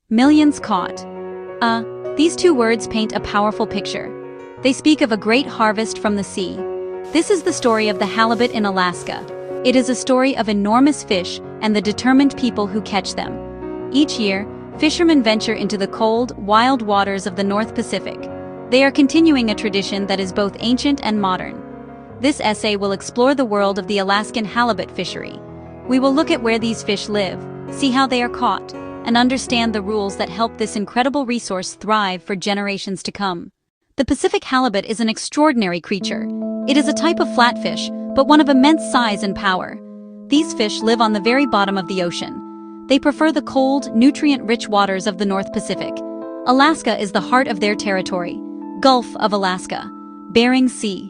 Millions caught. These two words paint a powerful picture. They speak of a great harvest from the sea. This is the story of the halibut in Alaska. It is a story of enormous fish and the determined people who catch them. Each year, fishermen venture into the cold, wild waters of the North Pacific. They are continuing a tradition that is both ancient and modern. This essay will explore the world of the Alaskan halibut fishery. We will look at where these fish live, see how they are caught, and understand the rules that help this incredible resource thrive for generations to come. The Pacific halibut is an extraordinary creature. It is a type of flatfish, but one of immense size and power. These fish live on the very bottom of the ocean. They prefer the cold, nutrient-rich waters of the North Pacific. Alaska is the heart of their territory. Gulf of Alaska, Bering Sea.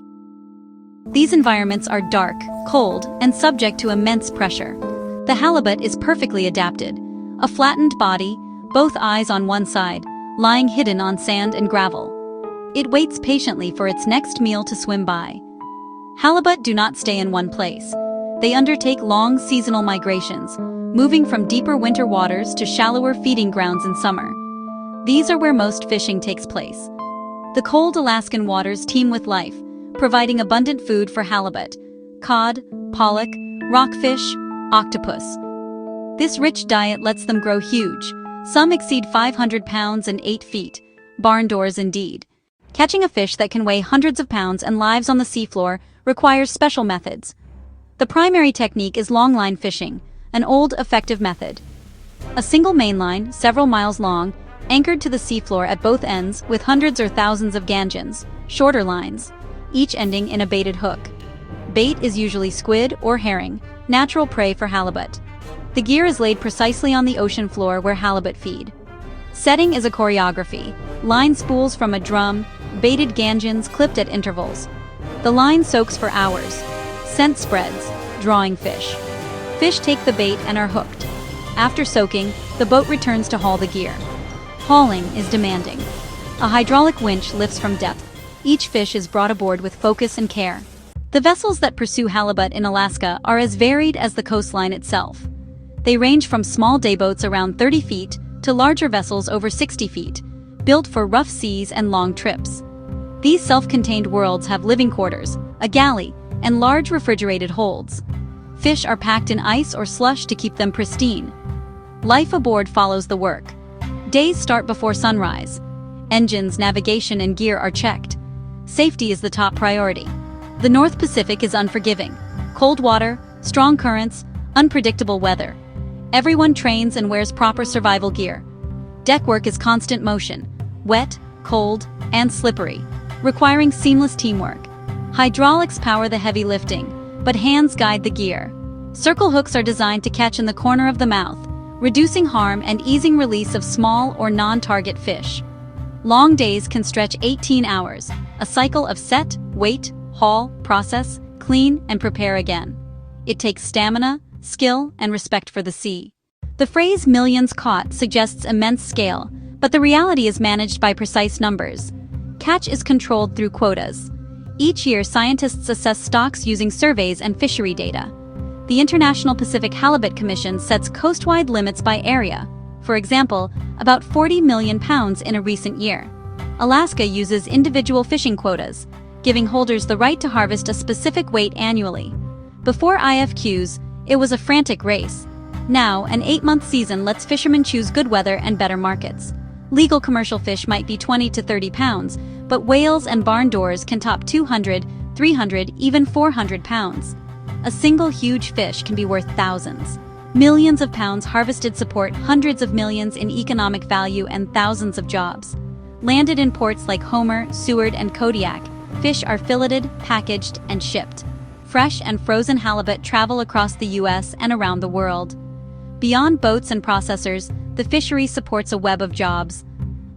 These environments are dark, cold, and subject to immense pressure. The halibut is perfectly adapted. A flattened body, both eyes on one side, lying hidden on sand and gravel. It waits patiently for its next meal to swim by. Halibut do not stay in one place. They undertake long seasonal migrations, moving from deeper winter waters to shallower feeding grounds in summer. These are where most fishing takes place. The cold Alaskan waters teem with life, providing abundant food for halibut, cod, pollock, rockfish, octopus. This rich diet lets them grow huge. Some exceed 500 pounds and 8 feet. Barn doors indeed. Catching a fish that can weigh hundreds of pounds and lives on the seafloor requires special methods. The primary technique is longline fishing, an old, effective method. A single main line, several miles long, anchored to the seafloor at both ends with hundreds or thousands of gangins, shorter lines, each ending in a baited hook. Bait is usually squid or herring, natural prey for halibut. The gear is laid precisely on the ocean floor where halibut feed. Setting is a choreography. Line spools from a drum, baited gangins clipped at intervals. The line soaks for hours. Scent spreads, drawing fish. Fish take the bait and are hooked. After soaking, the boat returns to haul the gear. Hauling is demanding. A hydraulic winch lifts from depth. Each fish is brought aboard with focus and care. The vessels that pursue halibut in Alaska are as varied as the coastline itself. They range from small dayboats around 30 feet to larger vessels over 60 feet, built for rough seas and long trips. These self-contained worlds have living quarters, a galley, and large refrigerated holds. Fish are packed in ice or slush to keep them pristine. Life aboard follows the work. Days start before sunrise. Engines, navigation, and gear are checked. Safety is the top priority. The North Pacific is unforgiving. Cold water, strong currents, unpredictable weather. Everyone trains and wears proper survival gear. Deck work is constant motion, wet, cold, and slippery, requiring seamless teamwork. Hydraulics power the heavy lifting, but hands guide the gear. Circle hooks are designed to catch in the corner of the mouth, reducing harm and easing release of small or non-target fish. Long days can stretch 18 hours, a cycle of set, wait, haul, process, clean, and prepare again. It takes stamina, skill, and respect for the sea. The phrase "millions caught" suggests immense scale, but the reality is managed by precise numbers. Catch is controlled through quotas. Each year, scientists assess stocks using surveys and fishery data. The International Pacific Halibut Commission sets coastwide limits by area. For example, about 40 million pounds in a recent year. Alaska uses individual fishing quotas, giving holders the right to harvest a specific weight annually. Before IFQs, it was a frantic race. Now, an 8-month season lets fishermen choose good weather and better markets. Legal commercial fish might be 20 to 30 pounds, but whales and barn doors can top 200, 300, even 400 pounds. A single huge fish can be worth thousands. Millions of pounds harvested support hundreds of millions in economic value and thousands of jobs. Landed in ports like Homer, Seward, and Kodiak, fish are filleted, packaged, and shipped. Fresh and frozen halibut travel across the U.S. and around the world. Beyond boats and processors, the fishery supports a web of jobs.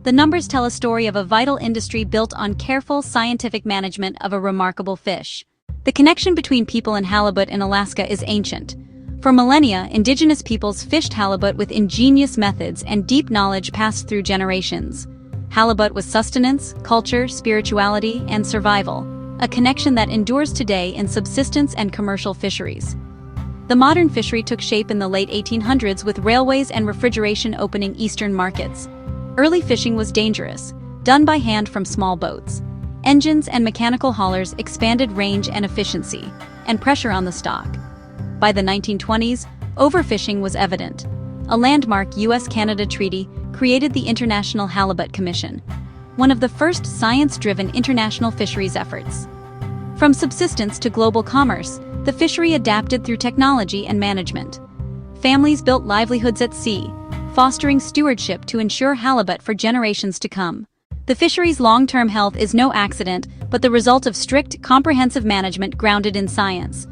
The numbers tell a story of a vital industry built on careful scientific management of a remarkable fish. The connection between people and halibut in Alaska is ancient. For millennia, indigenous peoples fished halibut with ingenious methods and deep knowledge passed through generations. Halibut was sustenance, culture, spirituality, and survival, a connection that endures today in subsistence and commercial fisheries. The modern fishery took shape in the late 1800s with railways and refrigeration opening eastern markets. Early fishing was dangerous, done by hand from small boats. Engines and mechanical haulers expanded range and efficiency, and pressure on the stock. By the 1920s, overfishing was evident. A landmark US-Canada treaty created the International Halibut Commission, one of the first science-driven international fisheries efforts. From subsistence to global commerce, the fishery adapted through technology and management. Families built livelihoods at sea, fostering stewardship to ensure halibut for generations to come. The fishery's long-term health is no accident, but the result of strict, comprehensive management grounded in science.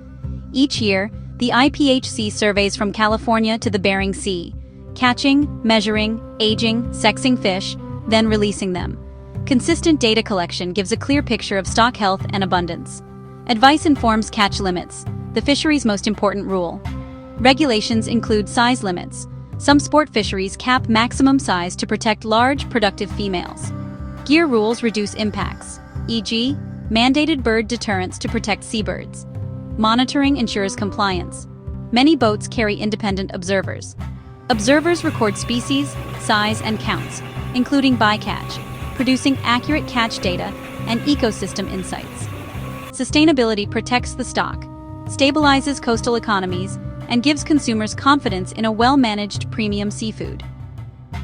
Each year, the IPHC surveys from California to the Bering Sea, catching, measuring, aging, sexing fish, then releasing them. Consistent data collection gives a clear picture of stock health and abundance. Advice informs catch limits, the fishery's most important rule. Regulations include size limits. Some sport fisheries cap maximum size to protect large, productive females. Gear rules reduce impacts, e.g., mandated bird deterrents to protect seabirds. Monitoring ensures compliance. Many boats carry independent observers. Observers record species, size, and counts, including bycatch, producing accurate catch data and ecosystem insights. Sustainability protects the stock, stabilizes coastal economies, and gives consumers confidence in a well-managed premium seafood.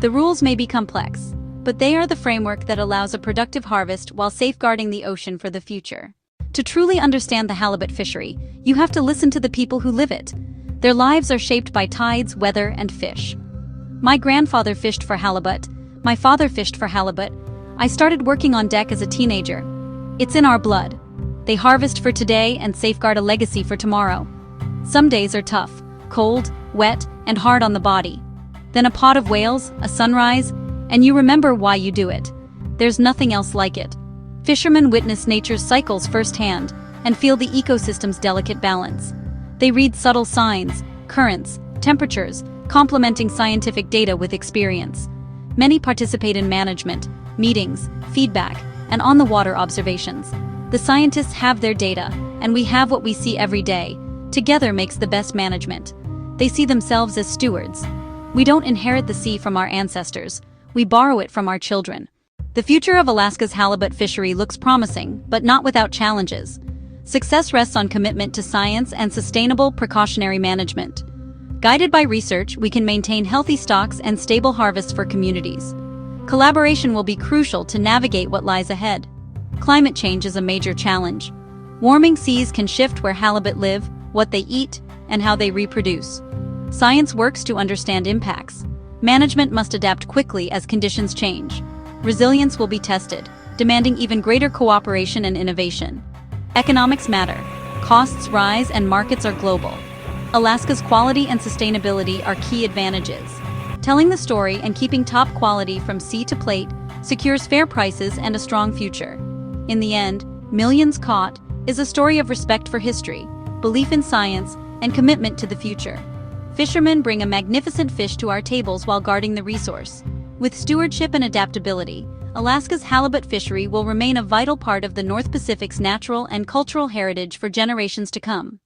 The rules may be complex, but they are the framework that allows a productive harvest while safeguarding the ocean for the future. To truly understand the halibut fishery, you have to listen to the people who live it. Their lives are shaped by tides, weather, and fish. My grandfather fished for halibut. My father fished for halibut. I started working on deck as a teenager. It's in our blood. They harvest for today and safeguard a legacy for tomorrow. Some days are tough, cold, wet, and hard on the body. Then a pot of whales, a sunrise, and you remember why you do it. There's nothing else like it. Fishermen witness nature's cycles firsthand and feel the ecosystem's delicate balance. They read subtle signs, currents, temperatures, complementing scientific data with experience. Many participate in management, meetings, feedback, and on-the-water observations. The scientists have their data, and we have what we see every day. Together makes the best management. They see themselves as stewards. We don't inherit the sea from our ancestors. We borrow it from our children. The future of Alaska's halibut fishery looks promising, but not without challenges. Success rests on commitment to science and sustainable precautionary management. Guided by research, we can maintain healthy stocks and stable harvests for communities. Collaboration will be crucial to navigate what lies ahead. Climate change is a major challenge. Warming seas can shift where halibut live, what they eat, and how they reproduce. Science works to understand impacts. Management must adapt quickly as conditions change. Resilience will be tested, demanding even greater cooperation and innovation. Economics matter. Costs rise and markets are global. Alaska's quality and sustainability are key advantages. Telling the story and keeping top quality from sea to plate secures fair prices and a strong future. In the end, Millions Caught is a story of respect for history, belief in science, and commitment to the future. Fishermen bring a magnificent fish to our tables while guarding the resource. With stewardship and adaptability, Alaska's halibut fishery will remain a vital part of the North Pacific's natural and cultural heritage for generations to come.